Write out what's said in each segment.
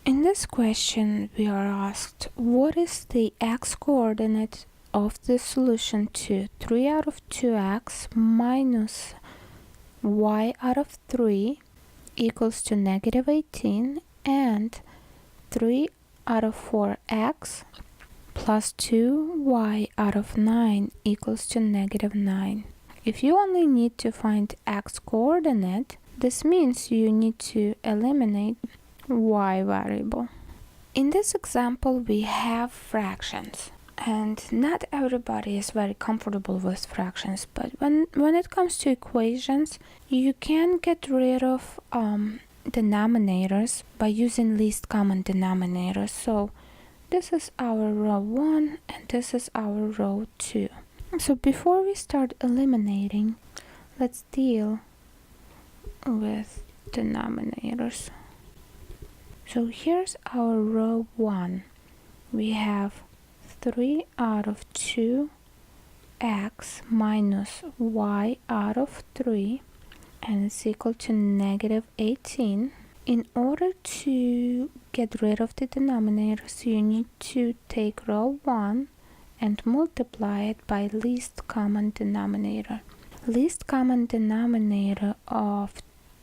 In this question, we are asked, what is the x-coordinate of the solution to 3 out of 2x minus y out of 3 equals to negative 18 and 3 out of 4x plus 2y out of 9 equals to negative 9. If you only need to find x-coordinate, this means you need to eliminate y variable. In this example, we have fractions, and not everybody is very comfortable with fractions, but when it comes to equations, you can get rid of denominators by using least common denominators. So this is our row 1 and this is our row 2. So before we start eliminating, let's deal with denominators. So here's our row 1. We have 3 out of 2 x minus y out of 3, and it's equal to negative 18. In order to get rid of the denominators, you need to take row 1 and multiply it by least common denominator. Least common denominator of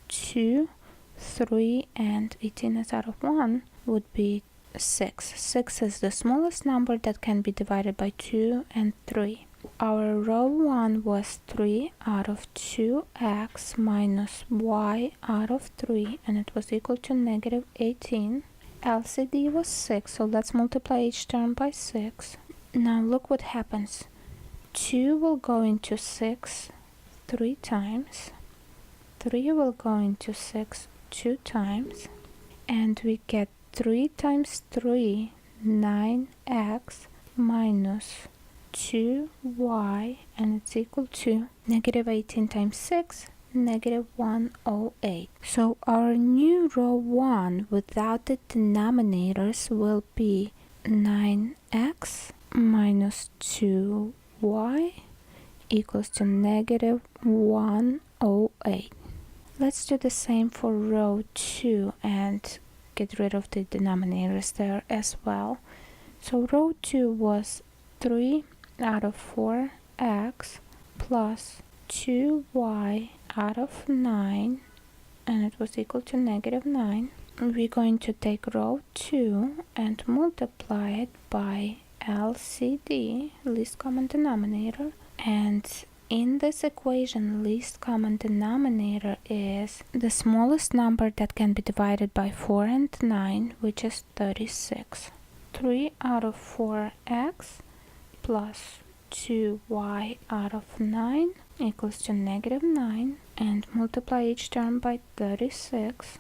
2, 3, and 18 is out of 1 would be 6. 6 is the smallest number that can be divided by 2 and 3. Our row 1 was 3 out of 2x minus y out of 3, and it was equal to negative 18. LCD was 6, so let's multiply each term by 6. Now look what happens. 2 will go into 6 3 times. 3 will go into 6 2 times. And we get 3 times 3, 9x minus 2y, and it's equal to negative 18 times 6, negative 108. So our new row 1 without the denominators will be 9x minus 2y equals to negative 108. Let's do the same for row 2 and get rid of the denominators there as well. So row 2 was 3 out of 4x plus 2y out of 9, and it was equal to negative 9. We're going to take row 2 and multiply it by LCD, least common denominator, and in this equation, least common denominator is the smallest number that can be divided by 4 and 9, which is 36. 3 out of 4x plus 2y out of 9 equals to negative 9, and multiply each term by 36.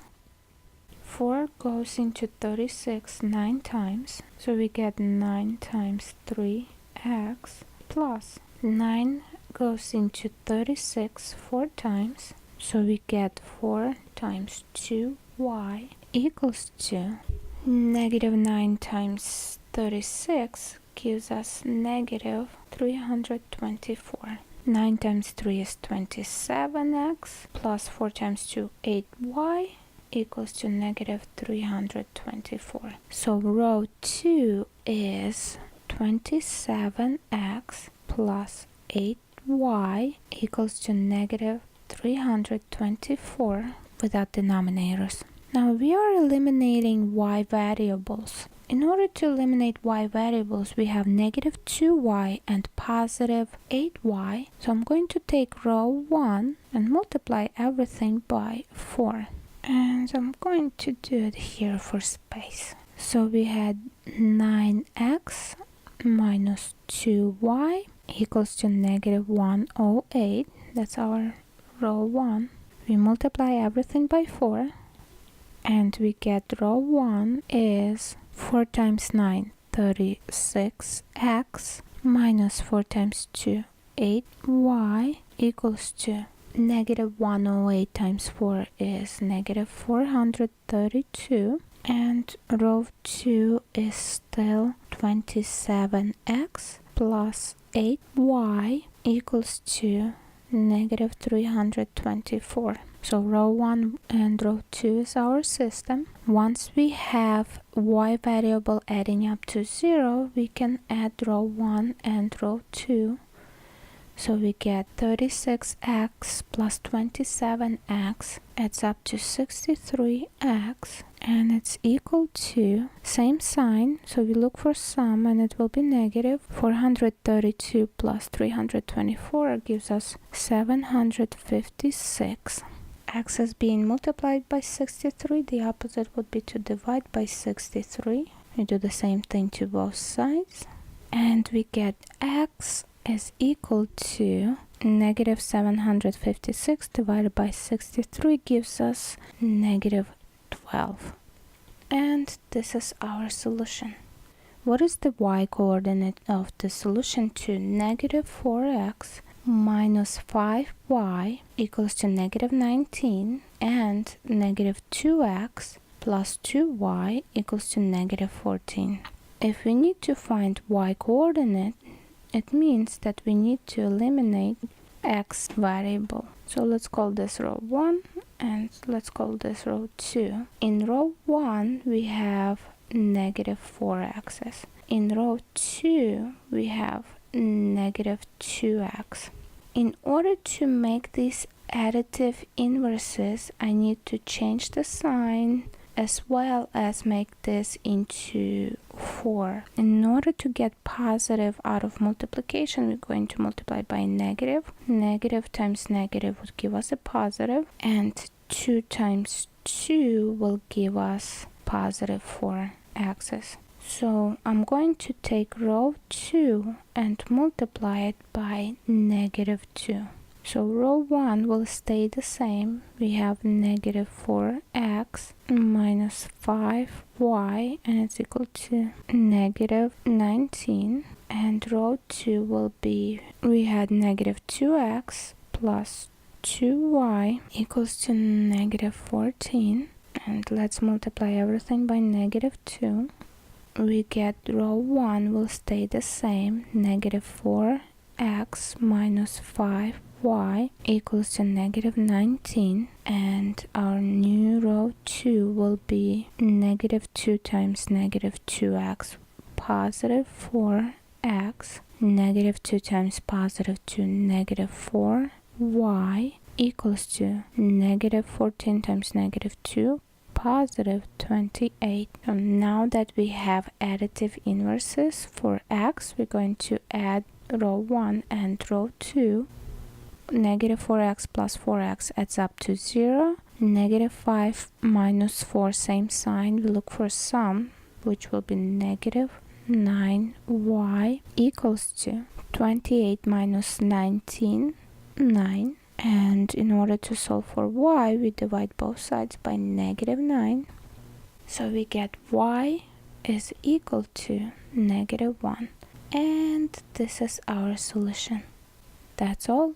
4 goes into 36 9 times, so we get 9 times 3x plus 9 goes into 36 4 times, so we get 4 times 2y equals to negative 9 times 36 gives us negative 324. 9 times 3 is 27x plus 4 times 2 8y equals to negative 324. So row 2 is 27x plus 8y equals to negative 324 without denominators. Now we are eliminating y variables. In order to eliminate y variables, we have negative 2y and positive 8y. So I'm going to take row 1 and multiply everything by 4. And I'm going to do it here for space. So we had 9x minus 2y equals to negative 108. That's our row 1. We multiply everything by 4, and we get row 1 is 4 times 9, 36x minus 4 times 2, 8y equals to negative 108 times 4 is negative 432, and row 2 is still 27x plus 8y equals to negative 324. So row 1 and row 2 is our system. Once we have y variable adding up to 0, we can add row 1 and row 2. So we get 36x plus 27x adds up to 63x, and it's equal to same sign, so we look for sum and it will be negative. 432 plus 324 gives us 756. X is being multiplied by 63. The opposite would be to divide by 63. We do the same thing to both sides, and we get x is equal to negative 756 divided by 63 gives us negative 12. And this is our solution. What is the y coordinate of the solution to negative 4x minus 5y equals to negative 19 and negative 2x plus 2y equals to negative 14? If we need to find y coordinate, it means that we need to eliminate x variable. So let's call this row 1 and let's call this row 2. In row 1 we have negative 4x's. In row 2 we have negative 2x. In order to make these additive inverses, I need to change the sign as well as make this into 4. In order to get positive out of multiplication, we're going to multiply by negative. Negative times negative would give us a positive, and 2 times 2 will give us positive 4x's. So I'm going to take row 2 and multiply it by negative 2. So row 1 will stay the same. We have negative 4x minus 5y, and it's equal to negative 19. And row 2 will be, we had negative 2x plus 2y equals to negative 14. And let's multiply everything by negative 2. We get row 1 will stay the same. Negative 4x minus 5y equals to negative 19, and our new row 2 will be negative 2 times negative 2x, positive 4x, negative 2 times positive 2, negative 4y equals to negative 14 times negative 2, positive 28. So now that we have additive inverses for x, we're going to add row 1 and row 2. Negative 4x plus 4x adds up to 0. Negative 5 minus 4, same sign. We look for sum, which will be negative 9y equals to 28 minus 19, 9. And in order to solve for y, we divide both sides by negative 9. So we get y is equal to negative 1. And this is our solution. That's all.